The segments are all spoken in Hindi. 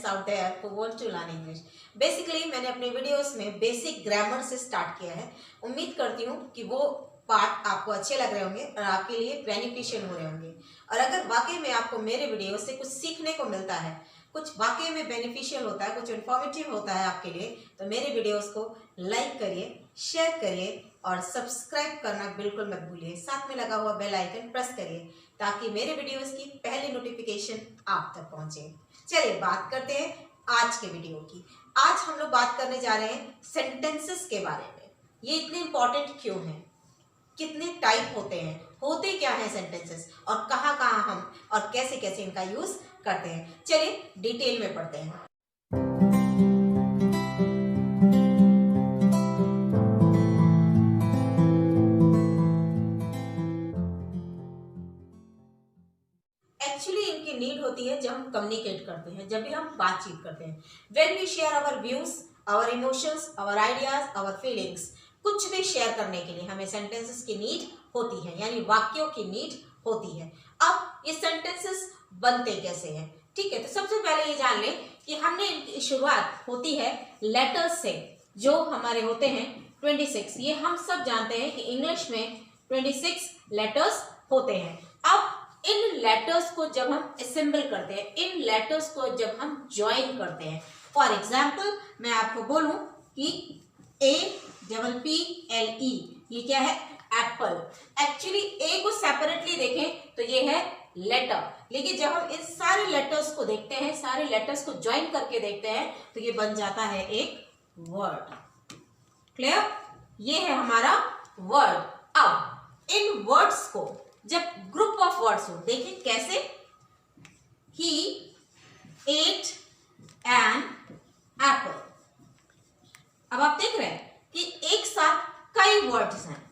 out there who want to learn English. Basically मैंने अपने वीडियोस में बेसिक ग्रामर से स्टार्ट किया है। उम्मीद करती हूँ कि वो पार्ट आपको अच्छे लग रहे होंगे और आपके लिए बेनिफिशियल हो रहे होंगे। और अगर वाकई में आपको मेरे वीडियो से कुछ सीखने को मिलता है, कुछ वाकई में बेनिफिशियल होता है, कुछ इन्फॉर्मेटिव होता है आपके लिए, तो मेरे वीडियोस को लाइक करिए, शेयर करिए और सब्सक्राइब करना बिल्कुल मत भूलिए। साथ में लगा हुआ बेल आइकन प्रेस करिए ताकि मेरे वीडियोस की पहली नोटिफिकेशन आप तक पहुंचे। चलिए बात करते हैं आज के वीडियो की। आज हम लोग बात करने जा रहे हैं सेंटेंसेस के बारे में। ये इतने इंपॉर्टेंट क्यों हैं, कितने टाइप होते हैं, होते क्या हैं सेंटेंसेस और कहाँ कहाँ हम और कैसे कैसे इनका यूज करते हैं। चलिए डिटेल में पढ़ते हैं। एक्चुअली इनकी नीड होती है जब हम कम्युनिकेट करते हैं, जब भी हम बातचीत करते हैं। When we share our views, our emotions, our ideas, our feelings, कुछ भी शेयर करने के लिए हमें सेंटेंसेस की नीड होती है, यानी वाक्यों की नीड होती है। अब ये सेंटेंसेस बनते कैसे हैं, ठीक है। तो सबसे पहले ये जान लें कि हमने इनकी शुरुआत होती है लेटर्स से, जो हमारे होते हैं 26। ये हम सब जानते हैं कि इंग्लिश में 26 लेटर्स होते हैं। अब इन लेटर्स को जब हम असेंबल करते हैं, इन लेटर्स को जब हम ज्वाइन करते हैं, फॉर एग्जाम्पल मैं आपको बोलूं कि APPLE, ये क्या है, एप्पल। एक्चुअली ए को सेपरेटली देखें तो ये है लेटर, लेकिन जब हम इन सारे लेटर्स को देखते हैं, सारे लेटर्स को ज्वाइन करके देखते हैं, तो ये बन जाता है एक वर्ड। क्लियर? ये है हमारा वर्ड। अब इन वर्ड्स को जब ग्रुप ऑफ वर्ड्स हो, देखिए कैसे, ही एट एन एप्पल। अब आप देख रहे हैं कि एक साथ कई वर्ड्स हैं,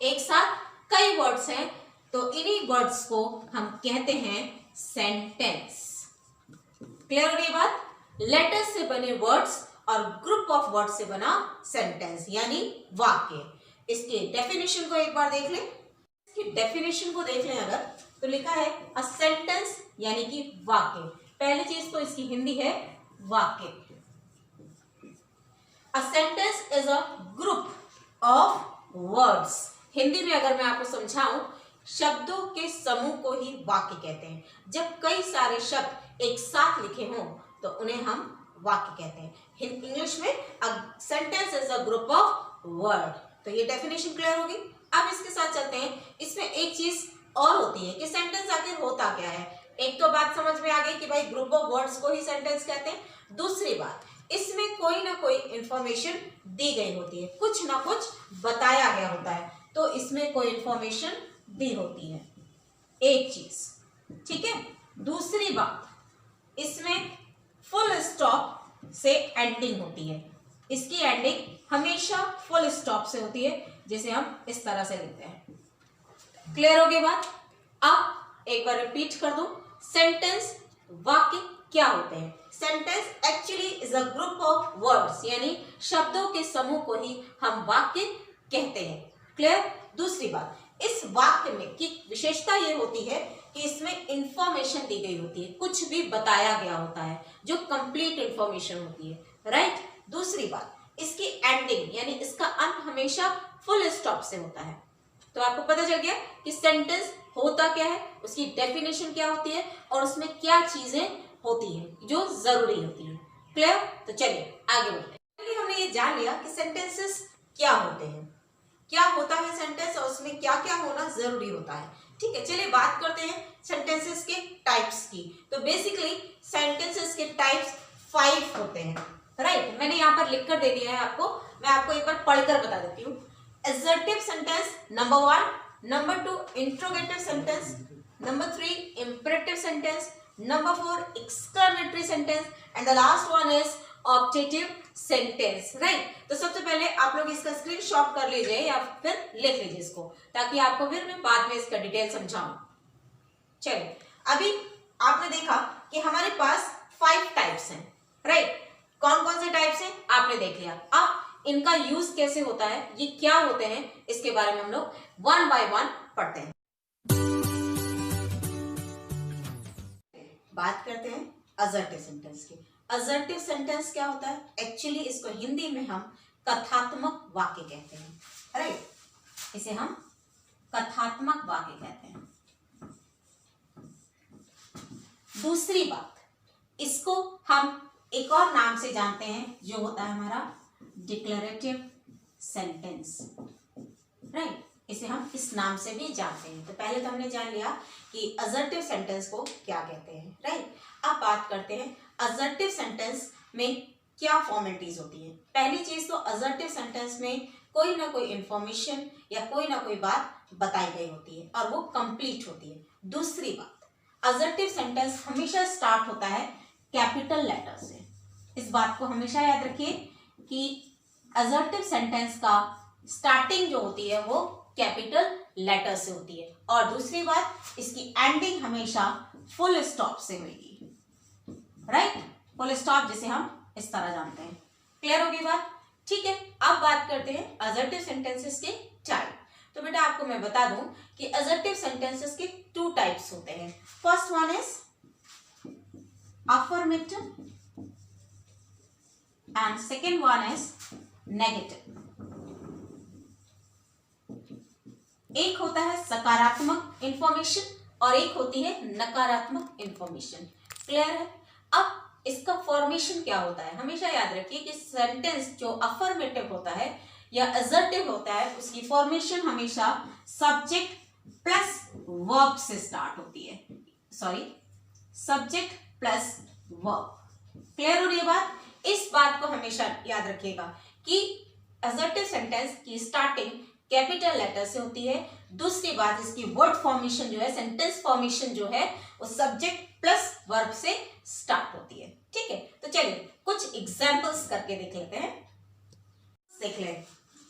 एक साथ कई वर्ड्स हैं, तो इन्हीं वर्ड्स को हम कहते हैं सेंटेंस। क्लियर हो गई बात? लेटर्स से बने वर्ड्स और ग्रुप ऑफ वर्ड्स से बना सेंटेंस यानी वाक्य। इसके डेफिनेशन को एक बार देख लें। इसकी डेफिनेशन को देख लें अगर, तो लिखा है अ सेंटेंस यानी कि वाक्य। पहली चीज तो इसकी हिंदी है वाक्य। A sentence is a group of words. Hindi में अगर मैं आपको समझाऊं, शब्दों के समूह को ही वाक्य कहते हैं। जब कई सारे शब्द एक साथ लिखे हों तो उन्हें हम वाक्य कहते हैं। इंग्लिश में a sentence is a group of word. तो ये डेफिनेशन क्लियर होगी। अब इसके साथ चलते हैं। इसमें एक चीज और होती है कि सेंटेंस आखिर होता क्या है। एक तो बात समझ में आ गई कि भाई ग्रुप ऑफ वर्ड्स को ही सेंटेंस कहते हैं। दूसरी बात, इसमें कोई ना कोई इंफॉर्मेशन दी गई होती है, कुछ ना कुछ बताया गया होता है, तो इसमें कोई इंफॉर्मेशन दी होती है, एक चीज, ठीक है। दूसरी बात, इसमें फुल स्टॉप से एंडिंग होती है। इसकी एंडिंग हमेशा फुल स्टॉप से होती है, जिसे हम इस तरह से लिखते हैं। क्लियर हो गई बात? अब एक बार रिपीट कर दूं, सेंटेंस वाक्य क्या होते हैं। Sentence actually is a group of words, यानी शब्दों के समूह को ही हम वाक्य कहते हैं। क्लियर? दूसरी बात, इस वाक्य में की विशेषता ये होती है कि इसमें इंफॉर्मेशन दी गई होती है, कुछ भी बताया गया होता है, जो कंप्लीट इंफॉर्मेशन होती है, राइट। दूसरी बात, इसकी एंडिंग यानी इसका अंत हमेशा फुल स्टॉप से होता है। तो आपको पता चल गया कि सेंटेंस होता क्या है, उसकी डेफिनेशन क्या होती है और उसमें क्या चीजें होती हैं जो जरूरी होती है। क्लियर? तो चलिए आगे बढ़ते हैं। हमने ये जान लिया कि सेंटेंसेस क्या होते हैं, क्या होता है सेंटेंस और उसमें क्या क्या होना जरूरी होता है, ठीक है। चलिए बात करते हैं सेंटेंसेस के टाइप्स की। तो बेसिकली सेंटेंसेस के टाइप्स 5 होते हैं, राइट। मैंने यहाँ पर लिखकर दे दिया है आपको, मैं आपको एक बार पढ़कर बता देती हूँ। assertive sentence number 1, number 2 interrogative sentence, number 3 imperative sentence, number 4 exclamatory sentence and the last one is optative sentence, right। तो सबसे पहले आप लोग इसका स्क्रीनशॉट कर लीजिए या फिर लिख लीजिए इसको, ताकि आपको फिर मैं बाद में इसका डिटेल समझाऊं। चलिए, अभी आपने देखा कि हमारे पास 5 टाइप्स हैं, राइट। कौन कौन से टाइप्स हैं आपने देख लिया। अब इनका यूज कैसे होता है, ये क्या होते हैं, इसके बारे में हम लोग 1 बाय 1 पढ़ते हैं। बात करते हैं असर्टिव सेंटेंस की। असर्टिव सेंटेंस क्या होता है? एक्चुअली इसको हिंदी में हम कथात्मक वाक्य कहते हैं, राइट? इसे हम कथात्मक वाक्य कहते हैं। दूसरी बात, इसको हम एक और नाम से जानते हैं जो होता है हमारा डिक्लेरेटिव सेंटेंस, राइट? इसे हम इस नाम से भी जानते हैं। तो पहले तो हमने जान लिया कि असर्टिव सेंटेंस को क्या कहते हैं, राइट? अब बात करते हैं असर्टिव सेंटेंस में क्या फॉर्मेलिटीज होती है। पहली चीज तो असर्टिव सेंटेंस में कोई ना कोई इंफॉर्मेशन या कोई ना कोई बात बताई गई होती है और वो कंप्लीट होती है। दूसरी बात, असर्टिव सेंटेंस हमेशा स्टार्ट होता है कैपिटल लेटर से। इस बात को हमेशा याद रखिए कि असर्टिव सेंटेंस का स्टार्टिंग जो होती है वो कैपिटल लेटर से होती है। और दूसरी बात, इसकी एंडिंग हमेशा फुल स्टॉप से होगी, राइट? फुल स्टॉप जिसे हम इस तरह जानते हैं। क्लियर होगी बात? ठीक है, अब बात करते हैं असर्टिव सेंटेंसेस के टाइप। तो बेटा आपको मैं बता दूं कि असर्टिव सेंटेंसेस के 2 टाइप्स होते हैं। First one is affirmative and second one is negative. एक होता है सकारात्मक इंफॉर्मेशन और एक होती है नकारात्मक इंफॉर्मेशन। क्लियर है? अब इसका फॉर्मेशन क्या होता है, हमेशा याद रखिए कि सेंटेंस जो अफर्मेटिव होता है या असर्टिव होता है उसकी फॉर्मेशन हमेशा सब्जेक्ट प्लस वर्ब से स्टार्ट होती है। Sorry, subject plus verb. Clear हो रही है बात? इस बात को हमेशा याद रखिएगा कि असर्टिव सेंटेंस की स्टार्टिंग कैपिटल लेटर से होती है। दूसरी बात, इसकी वर्ड फॉर्मेशन जो है, सेंटेंस फॉर्मेशन जो है, वो सब्जेक्ट प्लस वर्ब से स्टार्ट होती है। ठीक है, तो चलिए कुछ एग्जांपल्स करके देख लेते हैं। देख लें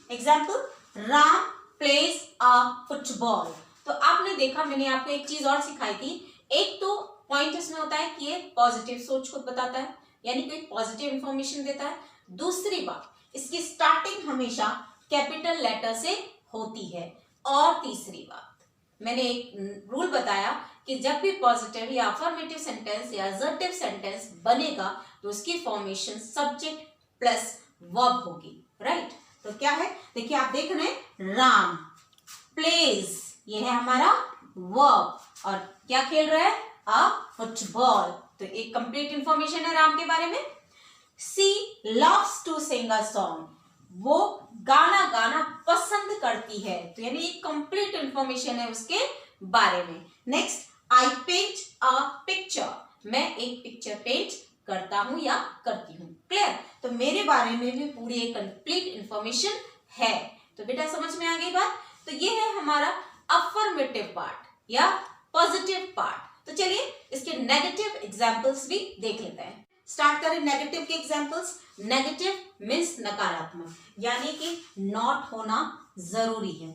example, Ram plays a football. तो आपने देखा, मैंने आपको एक चीज और सिखाई थी। एक तो पॉइंट इसमें होता है कि ये पॉजिटिव सोच को बताता है, यानी कोई पॉजिटिव इंफॉर्मेशन देता है। दूसरी बात, इसकी स्टार्टिंग हमेशा कैपिटल लेटर से होती है। और तीसरी बात, मैंने एक रूल बताया कि जब भी पॉजिटिव या अफर्मेटिव सेंटेंस या असर्टिव सेंटेंस बनेगा तो उसकी फॉर्मेशन सब्जेक्ट प्लस वर्ब होगी, राइट? तो क्या है, देखिए आप देख रहे हैं, राम प्लेज, ये है हमारा वर्ब, और क्या खेल रहा है, अ फुटबॉल। तो एक कंप्लीट इंफॉर्मेशन है राम के बारे में। She loves to sing a song, वो गाना गाना पसंद करती है, तो यानी एक कंप्लीट इंफॉर्मेशन है उसके बारे में। Next, I paint a picture, मैं एक पिक्चर पेंट करता हूं या करती हूं। क्लियर? तो मेरे बारे में भी पूरी एक कंप्लीट इंफॉर्मेशन है। तो बेटा समझ में आ गई बात? तो ये है हमारा अफर्मेटिव पार्ट या पॉजिटिव पार्ट। तो चलिए इसके नेगेटिव एग्जांपल्स भी देख लेते हैं। स्टार्ट करें नेगेटिव के एग्जांपल्स। नेगेटिव मीन्स नकारात्मक, यानी कि नॉट होना जरूरी है,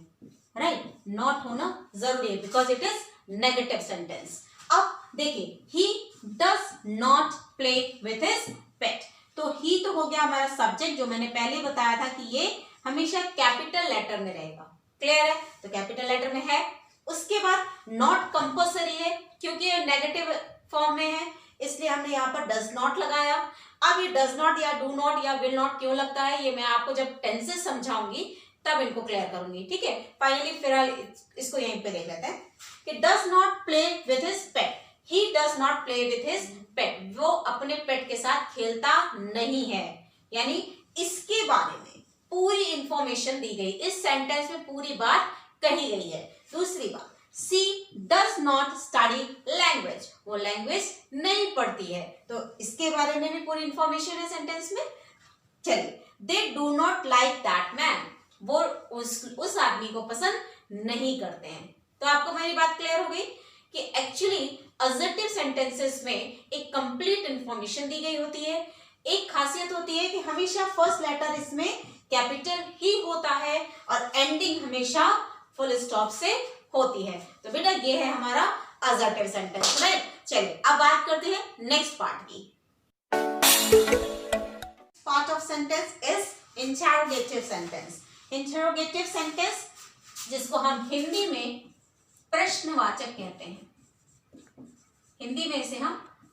राइट? नॉट होना जरूरी है because it is negative sentence. अब देखिए, he does not play with his pet. तो ही तो हो गया हमारा सब्जेक्ट, जो मैंने पहले बताया था कि ये हमेशा कैपिटल लेटर में रहेगा। क्लियर है? तो कैपिटल लेटर में है। उसके बाद नॉट कंपल्सरी है, क्योंकि ये नेगेटिव फॉर्म में है, इसलिए हमने यहाँ पर डज नॉट लगाया। अब ये डज नॉट या डू नॉट या विल नॉट क्यों लगता है, ये मैं आपको जब टेंसेस समझाऊंगी तब इनको क्लियर करूंगी। ठीक है, फाइनली फिलहाल इसको यहीं पे देख लेते हैं कि does not play with his pet. He does not play with his pet, वो अपने पेट के साथ खेलता नहीं है, यानी इसके बारे में पूरी इंफॉर्मेशन दी गई, इस सेंटेंस में पूरी बात कही गई है। दूसरी बात, सी डज नॉट स्टडी लैंग्वेज, वो लैंग्वेज नहीं पढ़ती है, तो इसके बारे में भी पूरी इंफॉर्मेशन है सेंटेंस में। चलिए, they do not like that man, वो उस आदमी को पसंद नहीं करते हैं। तो आपको मेरी बात क्लियर हो गई कि एक्चुअली असर्टिव सेंटेंसेस में एक कंप्लीट इंफॉर्मेशन दी गई होती है। एक खासियत होती है कि हमेशा फर्स्ट लेटर इसमें कैपिटल ही होता है और एंडिंग हमेशा फुल स्टॉप से होती है। तो बेटा ये है हमारा असर्टिव सेंटेंस, राइट? चलिए अब बात करते हैं नेक्स्ट पार्ट की। Part of sentence is interrogative sentence. Interrogative sentence, जिसको हम हिंदी में प्रश्नवाचक कहते हैं, हिंदी में इसे हम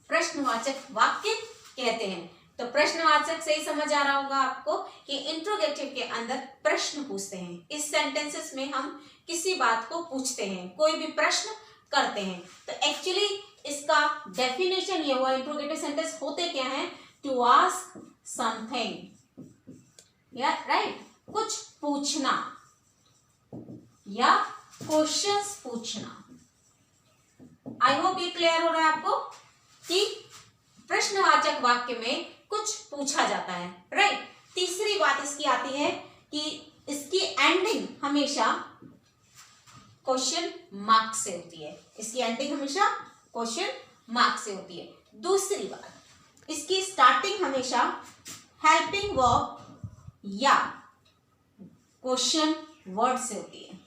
प्रश्नवाचक वाक्य कहते हैं। तो प्रश्नवाचक सही समझ आ रहा होगा आपको कि इंट्रोगेटिव के अंदर प्रश्न पूछते हैं। इस सेंटेंसेस में हम किसी बात को पूछते हैं, कोई भी प्रश्न करते हैं। तो एक्चुअली इसका डेफिनेशन ये हुआ, इंट्रोगेटिव सेंटेंस होते क्या हैं? टू आस्क समथिंग, या राइट, कुछ पूछना या क्वेश्चंस पूछना। आई होप ये क्लियर हो रहा है आपको कि प्रश्नवाचक वाक्य में कुछ पूछा जाता है, राइट। तीसरी बात इसकी आती है कि इसकी एंडिंग हमेशा क्वेश्चन मार्क से होती है। इसकी एंडिंग हमेशा क्वेश्चन मार्क से होती है। दूसरी बात, इसकी स्टार्टिंग हमेशा हेल्पिंग वर्ब या क्वेश्चन वर्ड से होती है।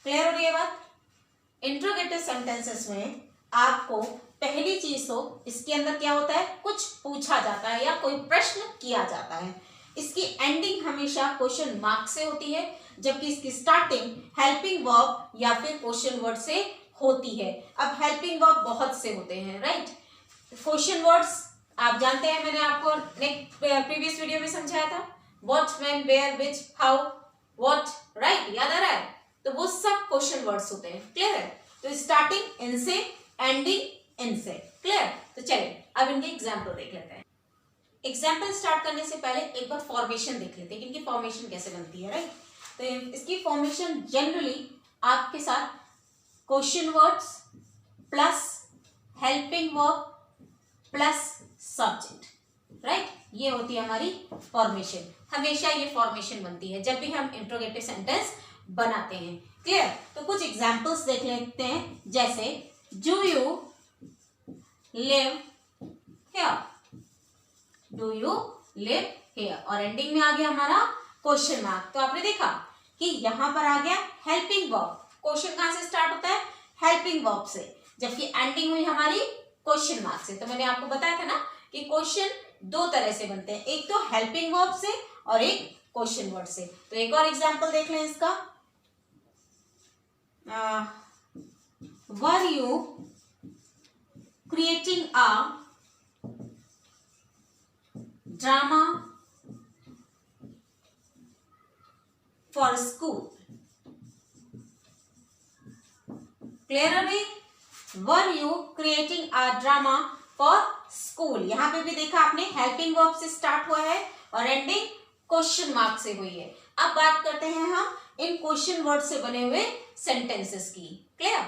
क्लियर हो रही है बात? इंट्रोगेटिव सेंटेंसेस में आपको पहली चीज तो इसके अंदर क्या होता है? कुछ पूछा जाता है या कोई प्रश्न किया जाता है। इसकी एंडिंग हमेशा क्वेश्चन मार्क से होती है, जबकि इसकी स्टार्टिंग हेल्पिंग वर्ब या फिर क्वेश्चन वर्ड से होती है। अब हेल्पिंग वर्ब बहुत से होते हैं, राइट। क्वेश्चन वर्ड्स आप जानते हैं, मैंने आपको प्रीवियस वीडियो में समझाया था, what, when, where, which, how, what, right, याद आ रहा है? तो वो सब क्वेश्चन वर्ड्स होते हैं। क्लियर है? तो स्टार्टिंग इनसे, एंडिंग इनसे। क्लियर? तो चलिए अब इनके एग्जाम्पल देख लेते हैं। एग्जाम्पल स्टार्ट करने से पहले एक बार फॉर्मेशन देख लेते हैं कि इनकी फॉर्मेशन कैसे बनती है, राइट। तो इसकी फॉर्मेशन जनरली आपके साथ question words plus helping verb plus subject, right, ये होती है हमारी फॉर्मेशन। हमेशा ये फॉर्मेशन बनती है जब भी हम इंट्रोगेटिव सेंटेंस बनाते हैं। क्लियर? तो कुछ एग्जाम्पल्स देख लेते हैं, जैसे do you live here, do you live here, और एंडिंग में आ गया हमारा क्वेश्चन मार्क। तो आपने देखा कि यहां पर आ गया हेल्पिंग वर्ब। क्वेश्चन कहां से स्टार्ट होता है? हेल्पिंग वर्ब से, जबकि एंडिंग हुई हमारी क्वेश्चन मार्क से। तो मैंने आपको बताया था ना कि क्वेश्चन दो तरह से बनते हैं, एक तो हेल्पिंग वर्ब से और एक क्वेश्चन वर्ड से। तो एक और एग्जांपल देख लें इसका। Were you creating a drama for school? Clear है? Were you creating a drama for school, यहां पे भी देखा आपने हेल्पिंग वर्ब से स्टार्ट हुआ है और एंडिंग क्वेश्चन मार्क से हुई है। अब बात करते हैं हम इन क्वेश्चन वर्ड से बने हुए सेंटेंसेस की। क्लियर?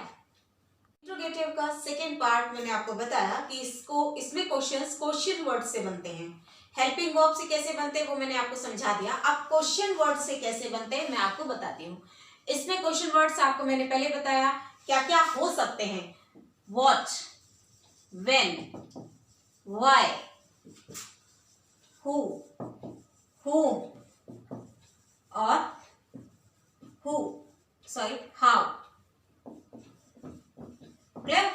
इंट्रोगेटिव का सेकेंड पार्ट मैंने आपको बताया कि इसमें क्वेश्चंस क्वेश्चन वर्ड से बनते हैं। हेल्पिंग वर्ब से कैसे बनते हैं वो मैंने आपको समझा दिया। अब क्वेश्चन वर्ड से कैसे बनते हैं मैं आपको बताती हूँ। इसमें क्वेश्चन वर्ड्स आपको मैंने पहले बताया क्या क्या हो सकते हैं। What, when, why, who, whom और हाउ। क्लियर?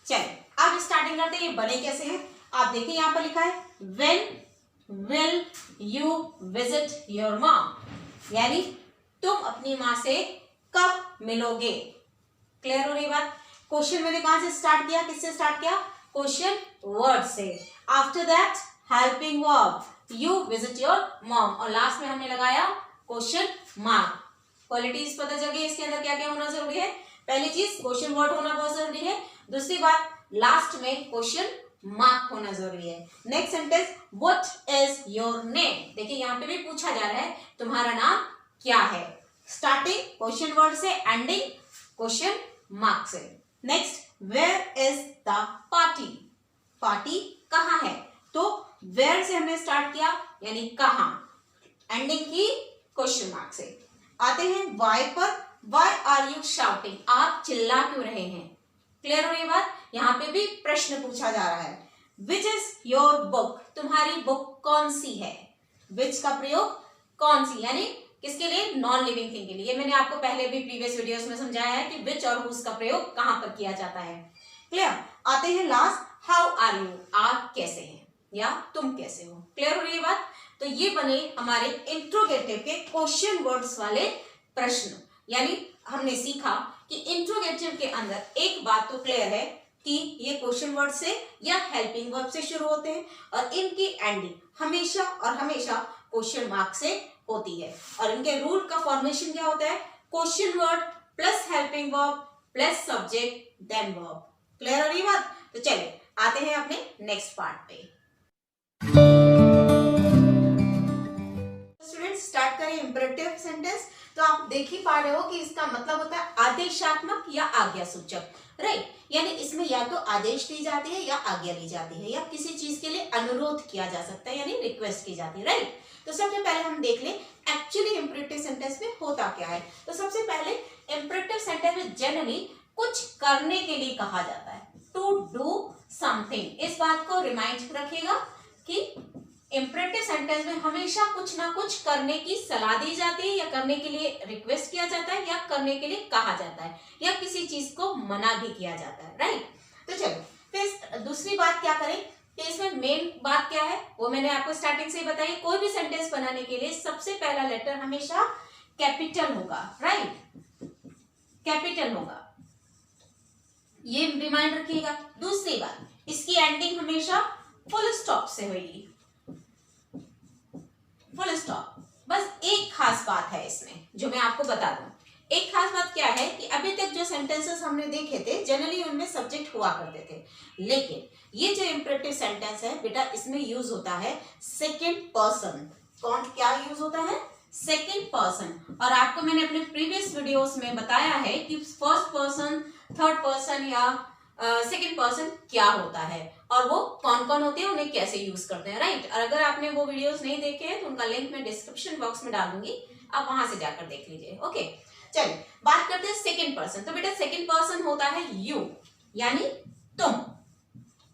चलिए अब स्टार्टिंग करते हैं। ये बने कैसे हैं आप देखिए, यहां पर लिखा है when will you visit your mom, यानी तुम अपनी मां से कब मिलोगे। क्लियर हो रही बात? क्वेश्चन मैंने कहां से स्टार्ट किया, किससे स्टार्ट किया? क्वेश्चन वर्ड से। After that helping verb, you visit your mom, और लास्ट में हमने लगाया क्वेश्चन मार्क। क्वालिटीज पता चल गई इसके अंदर क्या क्या होना जरूरी है। पहली चीज क्वेश्चन वर्ड होना बहुत जरूरी है। दूसरी बात लास्ट में क्वेश्चन मार्क होना जरूरी है। Next sentence, what is your name, देखिए यहाँ पे भी पूछा जा रहा है तुम्हारा नाम क्या है। स्टार्टिंग क्वेश्चन वर्ड से, एंडिंग क्वेश्चन मार्क से। Next, where is the party, party कहाँ है। तो वेयर से हमने स्टार्ट किया यानी कहाँ, एंडिंग की क्वेश्चन मार्क से। आते हैं वाई पर, वाई आर यू शाउटिंग, आप चिल्ला क्यों रहे हैं। क्लियर हो रही बात? यहाँ पे भी प्रश्न पूछा जा रहा है। विच इज योर बुक, तुम्हारी बुक कौन सी है। विच का प्रयोग कौन सी, यानी किसके लिए? नॉन लिविंग थिंग के लिए। मैंने आपको पहले भी प्रीवियस वीडियोस में समझाया है कि विच और हुज का प्रयोग कहां पर किया जाता है। क्लियर? आते हैं लास्ट, हाउ आर यू, आप कैसे हैं या तुम कैसे हो। क्लियर हो रही है बात? तो ये बने हमारे इंट्रोगेटिव के क्वेश्चन वर्ड्स वाले प्रश्न। यानी हमने सीखा कि इंट्रोगेटिव के अंदर एक बात तो क्लियर है, कि ये क्वेश्चन वर्ड से या हेल्पिंग वर्ब से शुरू होते हैं और इनकी एंडिंग हमेशा और हमेशा क्वेश्चन मार्क से होती है। और इनके रूल का फॉर्मेशन क्या होता है? Question word plus helping verb plus subject then verb. Clear हो रही बात? तो चलिए आते हैं अपने नेक्स्ट पार्ट पे। स्टूडेंट्स स्टार्ट करें इंपरेटिव सेंटेंस। तो आप देख ही पा रहे हो कि इसका मतलब होता है आदेशात्मक या आज्ञासूचक, राइट। यानी इसमें या तो आदेश दी जाती है या आज्ञा दी जाती है या किसी चीज के लिए अनुरोध किया जा सकता है यानी रिक्वेस्ट की जाती है, राइट। तो सबसे पहले हम देख लें एक्चुअली इंपरेटिव सेंटेंस में होता क्या है। तो सबसे पहले इंपरेटिव सेंटेंस में जनरली कुछ करने के लिए कहा जाता है, टू डू समथिंग। इस बात को रिमाइंड रखिएगा कि इंपरेटिव सेंटेंस में हमेशा कुछ ना कुछ करने की सलाह दी जाती है या करने के लिए रिक्वेस्ट किया जाता है या करने के लिए कहा जाता है या किसी चीज को मना भी किया जाता है, राइट। तो चलो फिर दूसरी बात क्या करें कि इसमें मेन बात क्या है वो मैंने आपको स्टार्टिंग से ही बताई। कोई भी सेंटेंस बनाने के लिए सबसे पहला लेटर हमेशा कैपिटल होगा, राइट, कैपिटल होगा, ये रिमाइंड रखिएगा। दूसरी बात, इसकी एंडिंग हमेशा फुल स्टॉप से होगी, फुल स्टॉप। बस एक खास बात है इसमें जो मैं आपको बता दूं। एक खास बात क्या है कि अभी तक जो सेंटेंसेस हमने देखे थे जनरली उनमें सब्जेक्ट हुआ करते थे, लेकिन ये जो इंपरेटिव सेंटेंस है बेटा इसमें यूज होता है सेकंड पर्सन। कौन क्या यूज होता है? Second person. और आपको मैंने अपने प्रीवियस वीडियोस में बताया है कि फर्स्ट पर्सन, थर्ड पर्सन या सेकंड पर्सन क्या होता है और वो कौन कौन होते हैं, उन्हें कैसे यूज करते हैं, राइट। और अगर आपने वो वीडियोस नहीं देखे हैं तो उनका लिंक मैं डिस्क्रिप्शन बॉक्स में डाल दूंगी, आप वहां से जाकर देख लीजिए। ओके चलिए बात करते हैं सेकंड पर्सन। तो बेटा सेकंड पर्सन होता है यू यानी तुम,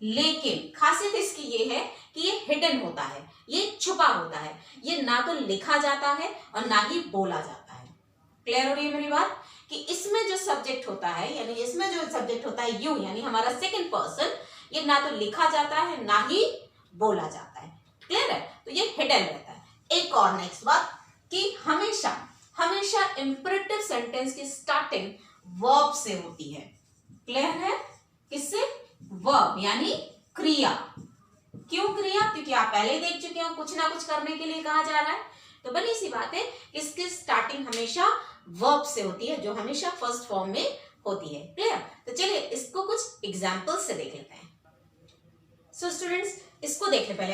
लेकिन खासियत इसकी ये है कि ये हिडन होता है, ये छुपा होता है, ये ना तो लिखा जाता है और ना ही बोला जाता है। क्लियर हो रही है मेरी बात कि इसमें जो सब्जेक्ट होता है यानी इसमें जो सब्जेक्ट होता है यू यानी हमारा सेकंड पर्सन, ये ना तो लिखा जाता है ना ही बोला जाता है। क्लियर है? तो ये हिडन रहता है। एक और नेक्स्ट बात कि हमेशा हमेशा इंपरेटिव सेंटेंस की स्टार्टिंग वर्ब से होती है। क्लियर है? किससे? वर्ब यानी क्रिया। क्यों क्रिया? क्योंकि आप पहले ही देख चुके हो कुछ ना कुछ करने के लिए कहा जा रहा है, तो बनी सी बात है इसकी स्टार्टिंग हमेशा वर्ब से होती है जो हमेशा फर्स्ट फॉर्म में होती है। क्लियर? तो चलिए इसको कुछ एग्जांपल से देख लेते हैं। सो स्टूडेंट्स इसको देख ले पहले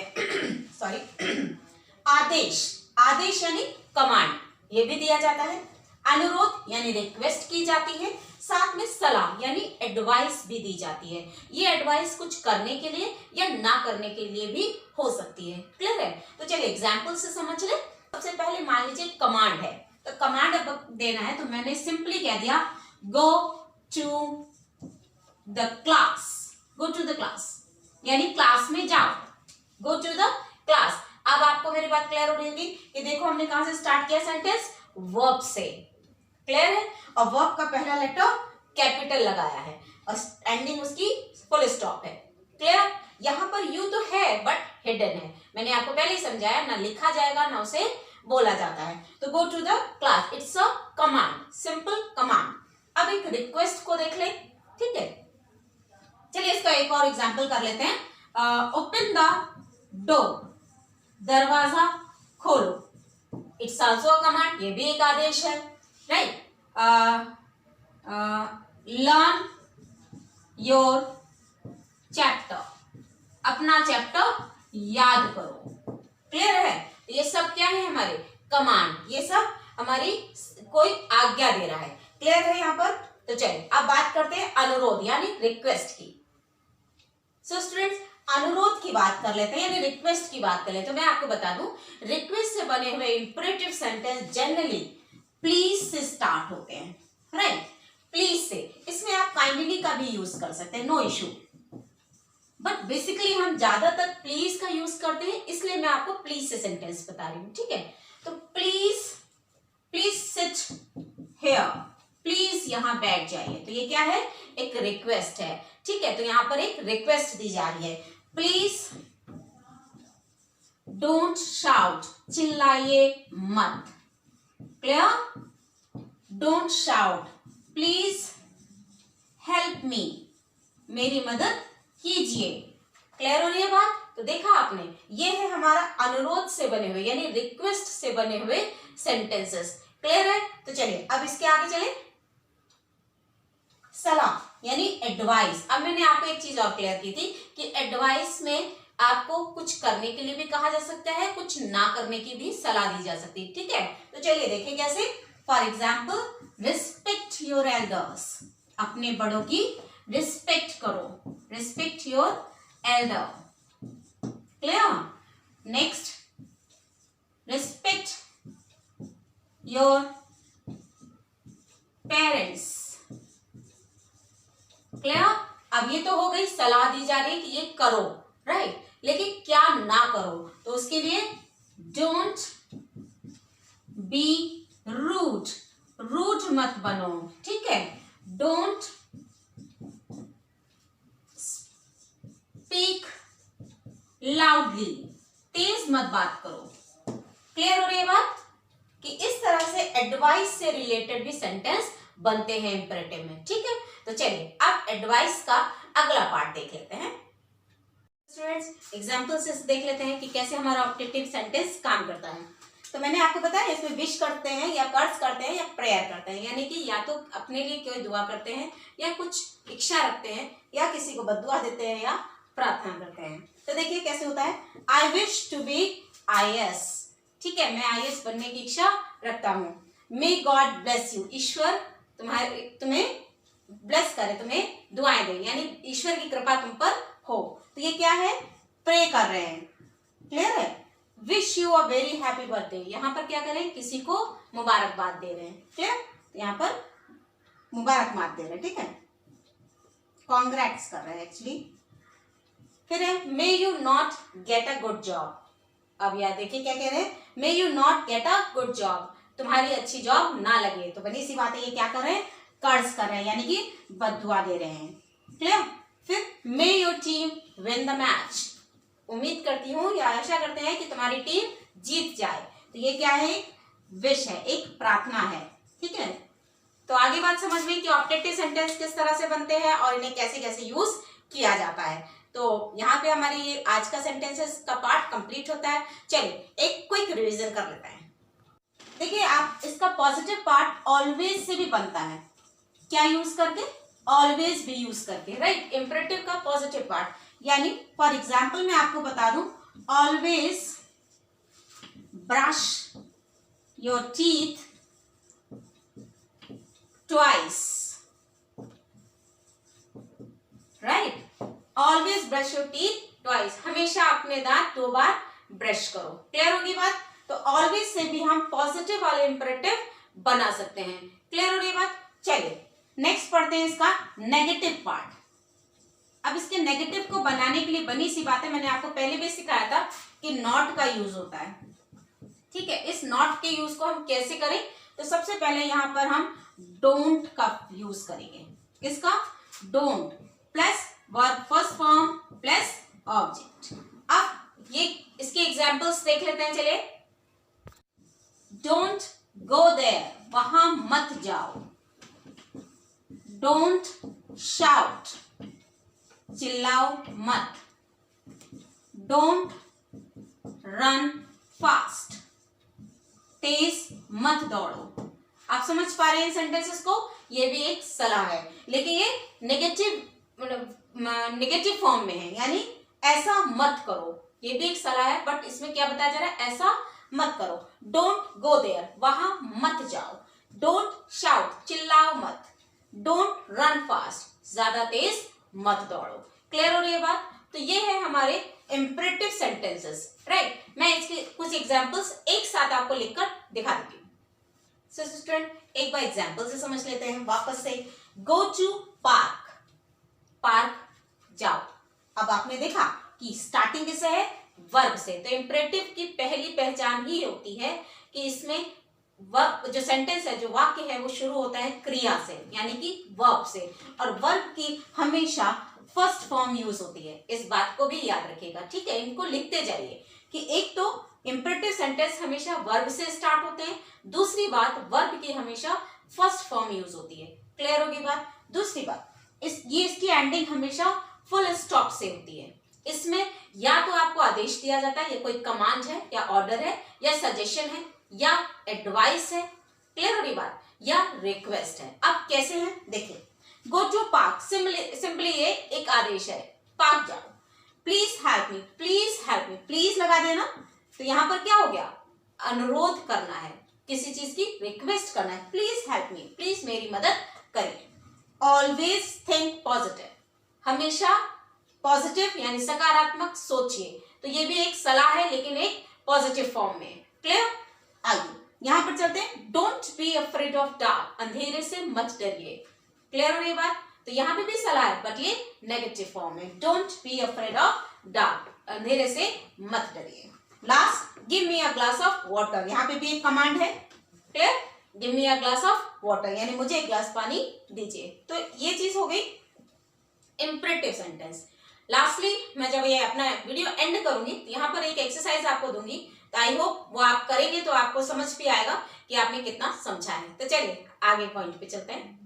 सॉरी आदेश, आदेश यानी कमांड, ये भी दिया जाता है। अनुरोध यानी रिक्वेस्ट की जाती है, साथ में सलाह यानी एडवाइस भी दी जाती है। ये एडवाइस कुछ करने के लिए या ना करने के लिए भी हो सकती है। क्लियर है? तो चलिए एग्जांपल से समझ ले। सबसे पहले मान लीजिए कमांड है, तो कमांड अब देना है तो मैंने सिंपली कह दिया go to the class, go to the class यानी क्लास में जाओ, गो टू द क्लास। अब आपको मेरी बात क्लियर हो रही होगी कि देखो हमने कहां से स्टार्ट किया सेंटेंस? वर्ब से। क्लियर है? और वर्ब का पहला लेटर कैपिटल लगाया है और एंडिंग उसकी फुल स्टॉप है। क्लियर? यहां पर यू तो है बट हिडन है, मैंने आपको पहले ही समझाया, ना लिखा जाएगा ना उसे बोला जाता है। तो go to the class it's a command, simple command. अब एक रिक्वेस्ट को देख ले, ठीक है। चलिए इसका एक और एग्जांपल कर लेते हैं। ओपन द डोर, दरवाजा खोलो, इट्स आल्सो अ कमांड, ये भी एक आदेश है, राइट। लर्न योर चैप्टर, अपना चैप्टर याद करो। क्लियर है? तो ये सब क्या है? हमारे कमांड, ये सब हमारी कोई आज्ञा दे रहा है। क्लियर है यहाँ पर? तो चलिए अब बात करते हैं अनुरोध यानी रिक्वेस्ट की। सो स्टूडेंट्स अनुरोध की बात कर लेते हैं यानी रिक्वेस्ट की बात कर लेते हैं। तो मैं आपको बता दूं रिक्वेस्ट से बने हुए इंपरेटिव सेंटेंस जनरली प्लीज से स्टार्ट होते हैं, राइट। प्लीज से, इसमें आप काइंडली का भी यूज कर सकते हैं, नो इशू, बट बेसिकली हम ज्यादातर प्लीज का यूज करते हैं, इसलिए मैं आपको प्लीज से सेंटेंस बता रही हूँ, ठीक है। तो please, please sit here, please यहां बैठ जाइए, तो ये क्या है? एक रिक्वेस्ट है, ठीक है। तो यहां पर एक रिक्वेस्ट दी जा रही है, प्लीज डोंट शाउट, चिल्लाइए मत। Clear? Don't shout, please help me, मेरी मदद कीजिए। क्लियर हो रही है बात? तो देखा आपने, ये है हमारा अनुरोध से बने हुए यानी रिक्वेस्ट से बने हुए सेंटेंसेस। क्लियर है? तो चलिए अब इसके आगे चले। सलाह यानी एडवाइस। अब मैंने आपको एक चीज और क्लियर की थी कि एडवाइस में आपको कुछ करने के लिए भी कहा जा सकता है, कुछ ना करने की भी सलाह दी जा सकती है। ठीक है, तो चलिए देखें कैसे। For example, respect your elders, अपने बड़ों की रिस्पेक्ट करो, respect your Elder. Clear? Next, respect your parents. Clear? अब ये तो हो गई सलाह दी जा रही है कि ये करो, राइट? लेकिन क्या ना करो, तो उसके लिए डोंट बी रूड, रूड मत बनो। ठीक है, डोंट स्पीक लाउडली, तेज मत बात करो। क्लियर हो रही है बात? कि इस तरह से एडवाइस से रिलेटेड भी सेंटेंस बनते हैं इंपरेटिव में। ठीक है, तो चलिए अब एडवाइस का अगला पार्ट देख लेते हैं। स्टूडेंट्स, एग्जांपल से देख लेते हैं कि कैसे हमारा ऑब्जेक्टिव सेंटेंस काम करता है। तो मैंने आपको बताया इसमें विश करते हैं या कर्ज करते हैं या प्रेयर करते हैं, यानी कि या तो अपने लिए कोई दुआ करते हैं या कुछ इच्छा रखते हैं या किसी को बद्दुआ देते हैं या प्रार्थना करते हैं। तो देखिए कैसे होता है। I wish to be IAS। ठीक है, मैं IAS बनने की इच्छा रखता हूँ। मे गॉड ब्लेस यू, ईश्वर तुम्हें ब्लेस करे, तुम्हें दुआएं दे, यानी ईश्वर की कृपा तुम पर हो। तो ये क्या है? प्रे कर रहे हैं। क्लियर है? Wish you a very happy birthday, यहाँ पर क्या करें? किसी को मुबारकबाद दे रहे हैं। क्लियर? तो यहाँ पर मुबारकबाद दे रहे हैं। ठीक है, कॉन्ग्रेट्स कर रहे हैं एक्चुअली। फिर है may you not get a good job. अब यार देखिए क्या कह रहे हैं, may you not get a good job, तुम्हारी अच्छी जॉब ना लगे। तो बनी सी बात है, ये क्या कर रहे हैं? कर्ज कर रहे हैं, यानी कि बद्दुआ दे रहे हैं। क्लियर? फिर मे your team win the match, उम्मीद करती हूँ या आशा करते हैं कि तुम्हारी टीम जीत जाए। तो ये क्या है? एक विश है, एक प्रार्थना है। ठीक है, तो आगे बात समझ में कि ऑब्जेक्टिव सेंटेंस किस तरह से बनते हैं और इन्हें कैसे कैसे यूज किया जाता है। तो यहाँ पे हमारी ये आज का सेंटेंसेस का पार्ट कंप्लीट होता है। चलिए एक क्विक रिवीजन कर लेते हैं। देखिए, आप इसका पॉजिटिव पार्ट ऑलवेज से भी बनता है। क्या यूज करके? ऑलवेज भी यूज करके, राइट? इंपरेटिव का पॉजिटिव पार्ट, यानी फॉर एग्जाम्पल मैं आपको बता दूं, always brush your teeth twice, right? Always brush your teeth twice, हमेशा अपने दांत 2 बार ब्रश करो। क्लियर होगी बात? तो ऑलवेज से भी हम पॉजिटिव वाले इंपरेटिव बना सकते हैं। क्लियर हो रही बात? चलिए नेक्स्ट पढ़ते हैं इसका नेगेटिव पार्ट। अब इसके नेगेटिव को बनाने के लिए बनी सी बात है, मैंने आपको पहले भी सिखाया था कि नॉट का यूज होता है। ठीक है, इस नॉट के यूज को हम कैसे करें? तो सबसे पहले यहां पर हम डोंट का यूज करेंगे। किसका? Don't plus verb first form plus object. अब ये इसके एग्जांपल्स देख लेते हैं। चलिए, डोंट गो देयर, वहां मत जाओ। डोंट शाउट, चिल्लाओ मत। डोंट रन फास्ट, तेज मत दौड़ो। आप समझ पा रहे हैं सेंटेंसेस को? ये भी एक सलाह है, लेकिन ये नेगेटिव फॉर्म में है, यानी ऐसा मत करो। ये भी एक सलाह है, बट इसमें क्या बताया जा रहा है? ऐसा मत करो। डोंट गो देयर, वहां मत जाओ। डोंट शाउट, चिल्लाओ मत। डोंट रन फास्ट, ज्यादा तेज मत दौड़ो। क्लियर हो रही है बात? तो ये है हमारे इंपरेटिव सेंटेंसेस, राइट? मैं इसके कुछ एग्जांपल्स एक साथ आपको लिखकर दिखा देती हूँ। सो स्टूडेंट, एक बार एग्जांपल से समझ लेते हैं वापस से। गो टू पार्क, पार्क जाओ। अब आपने देखा कि स्टार्टिंग किससे है? वर्ब से। तो इंपरेटिव की पहली पहचान ही होती है कि इसमें वर्ब, जो सेंटेंस है, जो वाक्य है, वो शुरू होता है क्रिया से, यानी कि वर्ब से। और वर्ब की हमेशा फर्स्ट फॉर्म यूज होती है, इस बात को भी याद रखिएगा। ठीक है, इनको लिखते जाइए कि एक तो इंपरेटिव सेंटेंस हमेशा वर्ब से स्टार्ट होते हैं, दूसरी बात वर्ब की हमेशा फर्स्ट फॉर्म यूज होती है। क्लियर होगी बात? दूसरी बात, इसकी एंडिंग हमेशा फुल स्टॉप से होती है। इसमें या तो आपको आदेश दिया जाता है, ये कोई कमांड है या ऑर्डर है या सजेशन है या एडवाइस है, क्लियर हो रही बात, या रिक्वेस्ट है। अब कैसे है देखिए, गो टू पार्क, सिंपली ये एक आदेश है, पार्क जाओ। Please help me, please help me, please लगा देना, तो यहां पर क्या हो गया, अनुरोध करना है, किसी चीज की रिक्वेस्ट करना है, प्लीज हेल्प मी, प्लीज मेरी मदद करिए। ऑलवेज थिंक पॉजिटिव, हमेशा पॉजिटिव यानी सकारात्मक सोचिए, तो ये भी एक सलाह है लेकिन एक पॉजिटिव फॉर्म में, क्लियर। आइए यहां पर चलते हैं, don't be afraid of dark, अंधेरे से मत डरिए, क्लियर हो रही बात, तो यहां पे भी सलाह है बट ये नेगेटिव फॉर्म है, don't be afraid of dark, अंधेरे से मत डरिए। Last, give me a glass of water, यहाँ पे भी एक कमांड है, clear, give me a glass of water यानी मुझे एक ग्लास पानी दीजिए, तो ये चीज हो गई इंपरेटिव सेंटेंस। लास्टली मैं जब ये अपना वीडियो एंड करूंगी तो यहाँ पर एक एक्सरसाइज आपको दूंगी, तो आई होप वो आप करेंगे तो आपको समझ भी आएगा कि आपने कितना समझा है। तो चलिए आगे पॉइंट पे चलते हैं।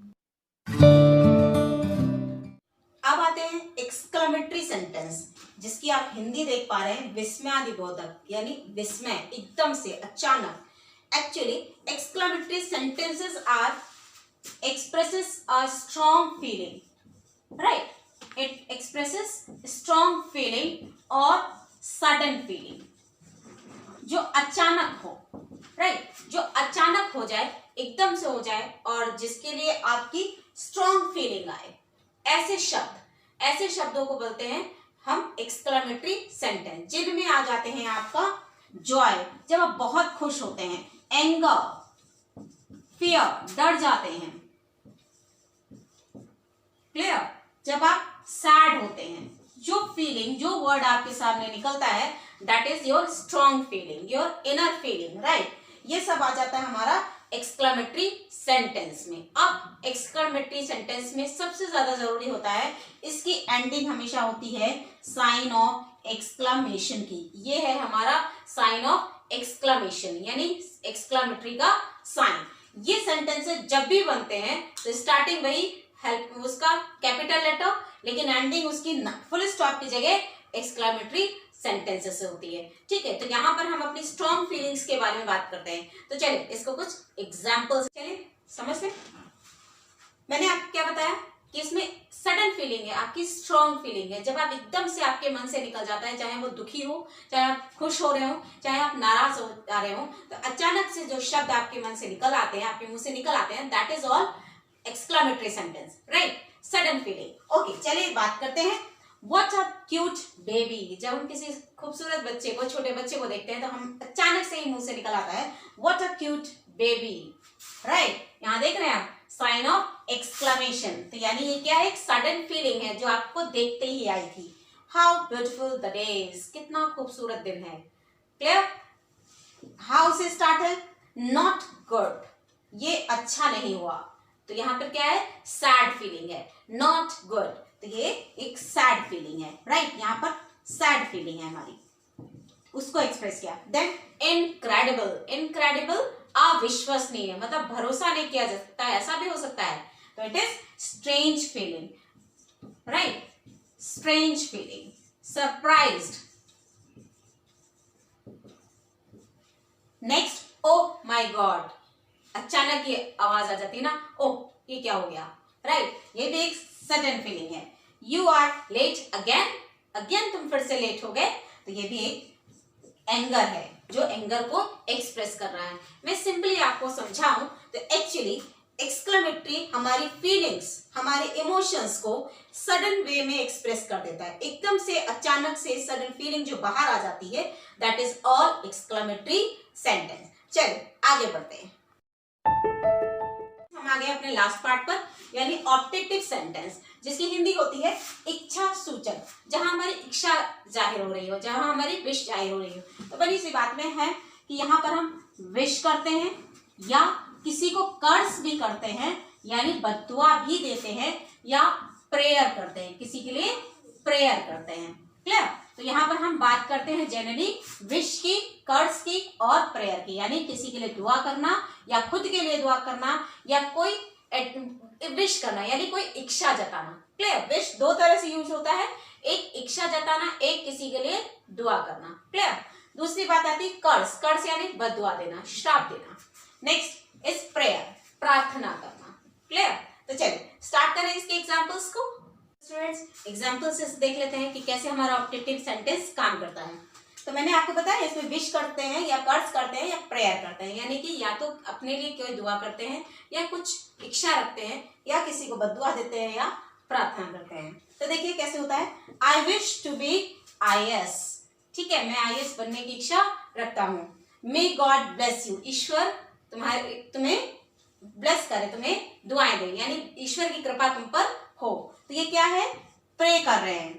अब आते हैं एक्सक्लेमेटरी सेंटेंस, जिसकी आप हिंदी देख पा रहे हैं विस्मयादिबोधक, यानी विस्मय, एकदम से, अचानक। Actually exclamatory sentences are expresses a strong feeling, right, it expresses strong feeling और sudden feeling, जो अचानक हो, राइट, जो अचानक हो जाए, एकदम से हो जाए और जिसके लिए आपकी स्ट्रॉन्ग फीलिंग आए, ऐसे शब्दों को बोलते हैं हम एक्सक्लेमेटरी सेंटेंस, जिनमें आ जाते हैं आपका जॉय, जब आप बहुत खुश होते हैं, एंगर, फियर, डर जाते हैं, क्लियर, जब आप सैड होते हैं, जो फीलिंग, जो वर्ड आपके सामने निकलता है, that is your strong feeling, your inner feeling, right, ये सब आ जाता है हमारा एक्सक्लेमेटरी सेंटेंस में। अब एक्सक्लेमेटरी सेंटेंस में सबसे ज्यादा जरूरी होता है, इसकी एंडिंग हमेशा होती है साइन ऑफ एक्सक्लेमेशन की, ये है हमारा साइन ऑफ एक्सक्लेमेशन, यानी एक्सक्लेमेटरी का साइन। ये सेंटेंसेस जब भी बनते हैं तो स्टार्टिंग वही हेल्प, उसका कैपिटल लेटर, लेकिन एंडिंग उसकी फुल स्टॉप की जगह एक्सक्लेमेटरी सेंटेंसेस से होती है, ठीक है। तो यहाँ पर हम अपनी स्ट्रॉन्ग फीलिंग्स के बारे में बात करते हैं, तो चलिए इसको कुछ एग्जांपल्स चलिए समझ लें। मैंने आपको क्या बताया कि इसमें सडन फीलिंग है, आपकी स्ट्रॉन्ग फीलिंग है, जब आप एकदम से आपके मन से निकल जाता है, चाहे वो दुखी हो, चाहे आप खुश हो रहे हो, चाहे आप नाराज हो जा रहे हो, तो अचानक से जो शब्द आपके मन से निकल आते हैं, आपके मुंह से निकल आते हैं, that is all exclamatory sentence, right, sudden feeling. Okay, चलिए बात करते हैं व्हाट अ क्यूट बेबी, जब हम किसी खूबसूरत बच्चे को, छोटे बच्चे को देखते हैं तो हम अचानक से ही मुंह से निकल आता है what a cute baby, right, यहाँ देख रहे हैं आप साइन ऑफ एक्सक्लेमेशन, तो यानी ये क्या है, एक सडन फीलिंग है जो आपको देखते ही आई थी। हाउ ब्यूटीफुल द डेज, कितना खूबसूरत दिन है, क्लियर। हाउ से स्टार्ट है, नॉट गुड, ये अच्छा नहीं हुआ, तो यहाँ पर क्या है, सैड फीलिंग है, नॉट गुड, तो ये एक सैड फीलिंग है, राइट, यहाँ पर सैड फीलिंग है हमारी, उसको एक्सप्रेस किया। देन इनक्रेडिबल, इनक्रेडिबल अविश्वसनीय, मतलब भरोसा नहीं किया जा सकता, ऐसा भी हो सकता है, तो it is strange feeling, right, strange feeling, surprised. Next, oh my God, अचानक ये आवाज आ जाती है ना, ओह ये क्या हो गया, राइट, ये भी एक सडन फीलिंग है। You are late again, again तुम फिर से लेट हो गए, तो ये भी एक एंगर है, जो एंगर को एक्सप्रेस कर रहा है। मैं सिंपली आपको समझाऊं तो एक्चुअली एक्सक्लेमेटरी हमारी फीलिंग्स, हमारे इमोशंस को सडन वे में एक्सप्रेस कर देता है, एकदम से अचानक से सडन फीलिंग जो बाहर आ जाती है, that is all exclamatory sentence. चलिए आगे बढ़ते हैं, हम आ गए अपने लास्ट पार्ट पर, यानी ऑप्टेटिव सेंटेंस, जिसकी हिंदी होती है इच्छा सूचक, जहां हमारी इच्छा जाहिर हो रही हो, जहां हमारी विश जाहिर हो रही हो। तो बड़ी सी बात में है कि यहाँ पर हम विश करते हैं या किसी को कर्ज भी करते हैं, यानी बद्दुआ भी देते हैं, या प्रेयर करते हैं, किसी के लिए प्रेयर करते हैं, क्लियर। तो यहाँ पर हम बात करते हैं जनरली विश की, कर्ज की और प्रेयर की, यानी किसी के लिए दुआ करना या खुद के लिए दुआ करना या कोई विश करना यानी कोई इच्छा जताना। क्लियर? विश दो तरह से यूज होता है, एक इच्छा जताना, एक किसी के लिए दुआ करना। क्लियर? दूसरी बात आती है कर्स। कर्स यानी बद्दुआ देना, श्राप देना। नेक्स्ट इज प्रेयर, प्रार्थना करना। क्लियर? तो चलिए स्टार्ट करें इसके एग्जांपल्स को। स्टूडेंट्स एग्जांपल्स से देख लेते हैं कि कैसे हमारा ऑब्जेक्टिव सेंटेंस काम करता है। तो मैंने आपको बताया इसमें विश करते हैं या कर्स करते हैं या प्रेयर करते हैं, यानी कि या तो अपने लिए कोई दुआ करते हैं या कुछ इच्छा रखते हैं या किसी को बद्दुआ देते हैं या प्रार्थना करते हैं। तो देखिए कैसे होता है। I wish to be IAS। ठीक है, मैं IAS बनने की इच्छा रखता हूँ। May God bless you. ईश्वर तुम्हें ब्लेस करे, तुम्हें दुआएं दे, यानी ईश्वर की कृपा तुम पर हो। तो ये क्या है? प्रे कर रहे हैं।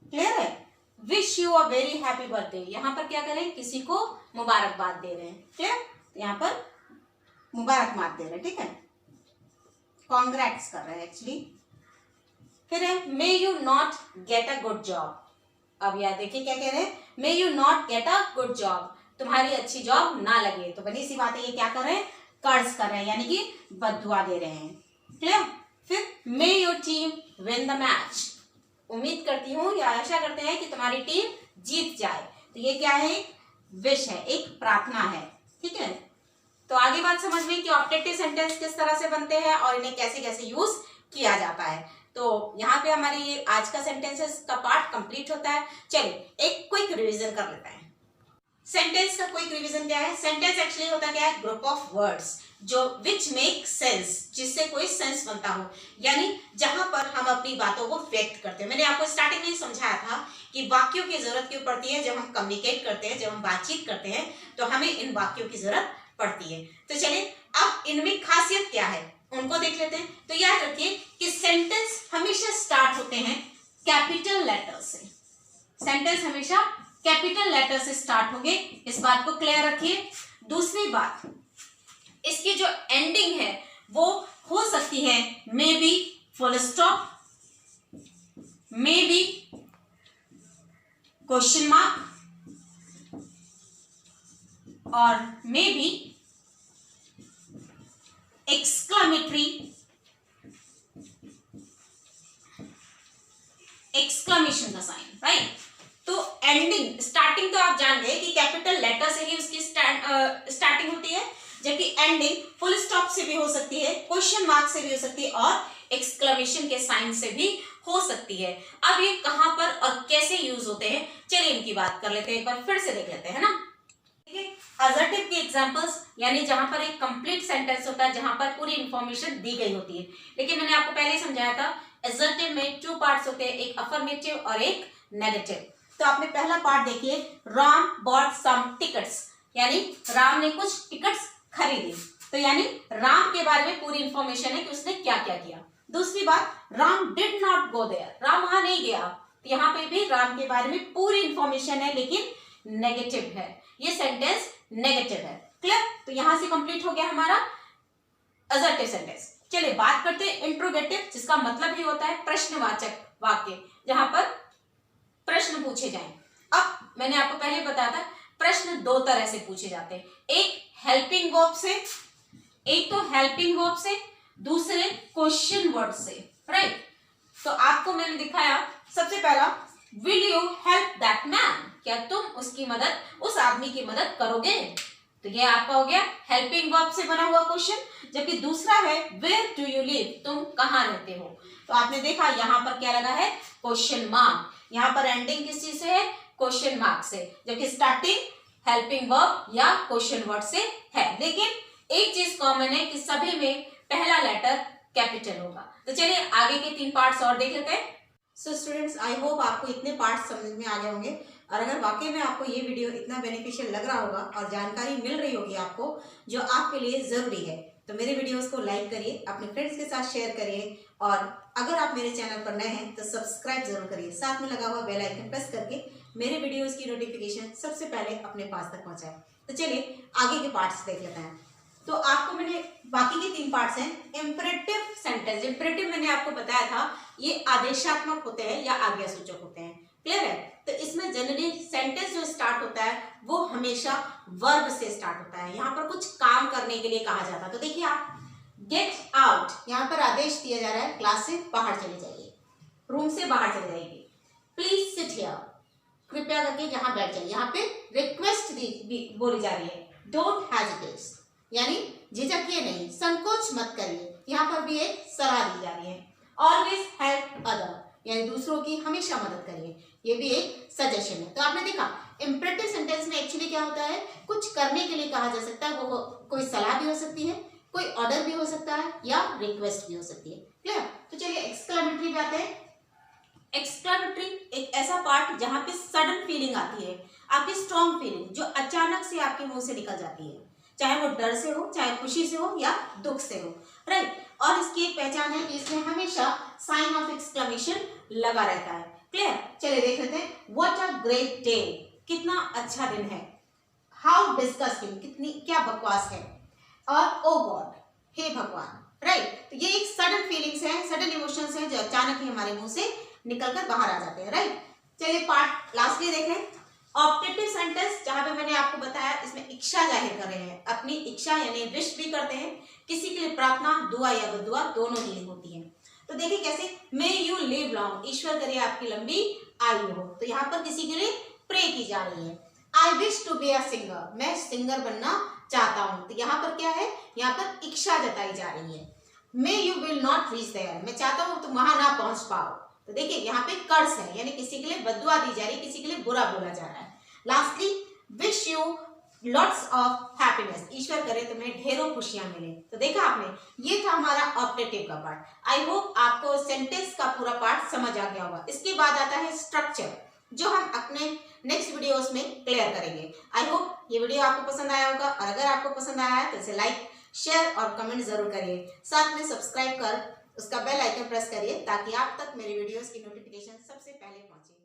क्लियर है? Wish you a very happy birthday. यहाँ पर क्या करें? किसी को मुबारकबाद दे रहे हैं। क्लियर? यहाँ पर मुबारकबाद दे रहे हैं। ठीक है, कॉन्ग्रेट्स कर रहे हैं एक्चुअली। फिर है may you not get a good job. अब यार देखिए क्या कह रहे हैं, may you not get a good job, तुम्हारी अच्छी जॉब ना लगे। तो बनी सी बात है, ये क्या कर रहे हैं? कर्ज कर रहे हैं, यानी कि बद्दुआ दे रहे हैं। क्लियर? फिर मे your team win the match. उम्मीद करती हूँ या आशा करते हैं कि तुम्हारी टीम जीत जाए। तो ये क्या है? एक विश है, एक प्रार्थना है। ठीक है, तो आगे बात समझ में कि ऑब्जेक्टिव सेंटेंस किस तरह से बनते हैं और इन्हें कैसे कैसे यूज किया जाता है। तो यहाँ पे हमारे ये आज का सेंटेंसेस का पार्ट कंप्लीट होता है। चलिए एक क्विक रिवीजन कर लेते हैं। सेंटेंस का क्विक रिवीजन क्या है? सेंटेंस एक्चुअली होता क्या है? ग्रुप ऑफ वर्ड्स जो विच मेक सेंस, जिससे कोई सेंस बनता हो, यानी जहां पर हम अपनी बातों को व्यक्त करते हैं। मैंने आपको स्टार्टिंग में ही समझाया था कि वाक्यों की जरूरत क्यों पड़ती है। जब हम कम्युनिकेट करते हैं, जब हम बातचीत करते हैं, तो हमें इन वाक्यों की जरूरत पड़ती है। तो चलिए अब इनमें खासियत क्या है उनको देख लेते हैं। तो याद रखिए कि सेंटेंस हमेशा स्टार्ट होते हैं कैपिटल लेटर से। सेंटेंस हमेशा कैपिटल लेटर से स्टार्ट होंगे, इस बात को क्लियर रखिए। दूसरी बात, इसकी जो एंडिंग है वो हो सकती है may be full stop, may be question mark और मे बी एक्सक्लेमेशन का साइन। राइट? तो एंडिंग, स्टार्टिंग तो आप जान गए कि कैपिटल लेटर से ही उसकी स्टार्टिंग होती है, जबकि एंडिंग फुल स्टॉप से भी हो सकती है, क्वेश्चन मार्क से भी हो सकती है और एक्सक्लेमेशन के साइन से भी हो सकती है। अब ये कहां पर और कैसे यूज होते हैं, चलिए इनकी बात कर लेते हैं, एक बार फिर से देख लेते हैं ना। असर्टिव की एग्जांपल्स, यानी जहां पर एक कंप्लीट सेंटेंस होता है, जहां पर पूरी इंफॉर्मेशन दी गई होती है। लेकिन मैंने आपको पहले ही समझाया था असर्टिव में 2 पार्ट्स होते हैं, एक अफर्मेटिव और एक नेगेटिव। तो आपने पहला पार्ट देखिए, राम बॉट सम टिकट्स, यानी राम ने कुछ टिकट्स खरीदी। तो यानी राम के बारे में पूरी इंफॉर्मेशन है कि उसने क्या क्या किया। दूसरी बात, Ram did not go there, Ram वहां नहीं गया। तो यहाँ पे भी राम के बारे में पूरी इंफॉर्मेशन है लेकिन नेगेटिव है, ये सेंटेंस नेगेटिव है। क्लियर? तो यहां से कंप्लीट हो गया हमारा असर्टिव सेंटेंस। चलिए बात करते हैं इंट्रोगेटिव, जिसका मतलब ही होता है प्रश्नवाचक वाक्य, जहां पर प्रश्न पूछे जाएं। अब मैंने आपको पहले बताया था प्रश्न 2 तरह से पूछे जाते हैं, एक हेल्पिंग वर्ब से, एक तो हेल्पिंग वर्ब से, दूसरे क्वेश्चन वर्ड से। राइट? तो आपको मैंने दिखाया सबसे पहला, will you help that man, क्या तुम उसकी मदद, उस आदमी की मदद करोगे। तो ये आपका हो गया हेल्पिंग वर्ब से बना हुआ क्वेश्चन। जबकि दूसरा है वेयर डू यू लिव, तुम कहाँ रहते हो। तो आपने देखा यहाँ पर क्या लगा है? Question mark. यहाँ पर एंडिंग किस चीज से है? क्वेश्चन मार्क से, जबकि स्टार्टिंग हेल्पिंग वर्ब या क्वेश्चन वर्ड से है। लेकिन एक चीज कॉमन है कि सभी में पहला लेटर कैपिटल होगा। तो चलिए आगे के 3 पार्ट्स और देख लेते हैं। सो स्टूडेंट्स, आई होप आपको इतने पार्ट्स समझ में आ गए होंगे, और अगर वाकई में आपको ये वीडियो इतना बेनिफिशियल लग रहा होगा और जानकारी मिल रही होगी आपको जो आपके लिए जरूरी है, तो मेरे वीडियोस को लाइक करिए, अपने फ्रेंड्स के साथ शेयर करिए, और अगर आप मेरे चैनल पर नए हैं तो सब्सक्राइब जरूर करिए। साथ में लगा हुआ बेल आइकन प्रेस करके मेरे वीडियोस की नोटिफिकेशन सबसे पहले अपने पास तक पहुंचाएं। तो चलिए आगे के पार्ट्स देख लेते हैं। तो आपको मैंने बाकी के 3 पार्ट्स हैं। इंपरेटिव सेंटेंस, इंपरेटिव मैंने आपको बताया था ये आदेशात्मक होते हैं या आज्ञासूचक होते हैं। क्लियर है? तो इसमें जनरली सेंटेंस जो स्टार्ट होता है वो हमेशा वर्ब से स्टार्ट होता है। यहाँ पर कुछ काम करने के लिए कहा जाता है। तो देखिए आप गेट आउट, यहाँ पर आदेश दिया जा रहा है क्लास से बाहर चले जाइए, रूम से बाहर चले जाइए। प्लीज सिट हियर, कृपया करके यहाँ बैठ जाइए। यहाँ पे रिक्वेस्ट बोली जा रही है, डोंट हेजिटेट, यानी झिझकिए नहीं, संकोच मत करिए। यहाँ पर भी एक सलाह दी जा रही है, ऑलवेज हेल्प अदर, यानी दूसरों की हमेशा मदद करिए, ये भी एक सजेशन है। तो आपने देखा इंपरेटिव सेंटेंस में एक्चुअली क्या होता है, कुछ करने के लिए कहा जा सकता है, वो कोई सलाह भी हो सकती है, कोई ऑर्डर भी हो सकता है, या रिक्वेस्ट भी हो सकती है। क्लियर? तो चलिए एक्सक्लेमेटरी पे आते हैं। एक्सक्लेमेटरी एक ऐसा पार्ट जहां पे सडन फीलिंग आती है, आपकी स्ट्रॉन्ग फीलिंग जो अचानक से आपके मुंह से निकल जाती है, चाहे वो डर से हो, चाहे खुशी से हो, या दुख से हो, राइट। और इसकी एक पहचान है कि इसमें हमेशा साइन ऑफ एक्सक्लेमेशन लगा रहता है। क्लियर? चलिए देख लेते हैं। व्हाट अ ग्रेट डे, कितना अच्छा दिन है। हाउ डिस्गस्टिंग, कितनी क्या बकवास है। और ओ गॉड, हे भगवान, राइट। तो ये एक सडन फीलिंग्स है, सडन इमोशंस है जो अचानक ही हमारे मुंह से निकलकर बाहर आ जाते हैं, राइट। चलिए पार्ट लास्टली देख लें। ऑप्टेटिव सेंटेंस, जहां पे मैंने आपको बताया इसमें इच्छा जाहिर कर रहे हैं, अपनी इच्छा यानी विश भी करते हैं, किसी के लिए प्रार्थना, दुआ या बद्दुआ दोनों ही होती है। तो देखिए कैसे, मे यू लिव लॉन्ग, ईश्वर करे आपकी लंबी आयु हो। तो यहाँ पर किसी के लिए प्रे की जा रही है। I wish to be a singer, मैं सिंगर बनना चाहता हूँ। तो यहाँ पर क्या है, यहाँ पर इच्छा जताई जा रही है। May you will not reach there, मैं चाहता हूँ तुम वहां ना पहुंच पाओ। तो देखिए यहाँ पे कर्स है, यानी किसी के लिए बद्दुआ दी जा रही है, किसी के लिए बुरा बोला जा रहा है। Lastly, wish you lots of happiness, ईश्वर करे तुम्हें ढेरों खुशियां मिले। तो देखा आपने, ये था हमारा ऑप्टेटिव का पार्ट। आई होप आपको सेंटेंस का पूरा पार्ट समझ आ गया होगा। इसके बाद आता है स्ट्रक्चर, जो हम अपने नेक्स्ट वीडियोस में क्लियर करेंगे। आई होप ये वीडियो आपको पसंद आया होगा, और अगर आपको पसंद आया है तो इसे लाइक, शेयर और कमेंट जरूर करिए। साथ में सब्सक्राइब कर उसका बेल आइकन प्रेस करिए, ताकि आप तक मेरी वीडियोस की नोटिफिकेशन सबसे पहले पहुंचे।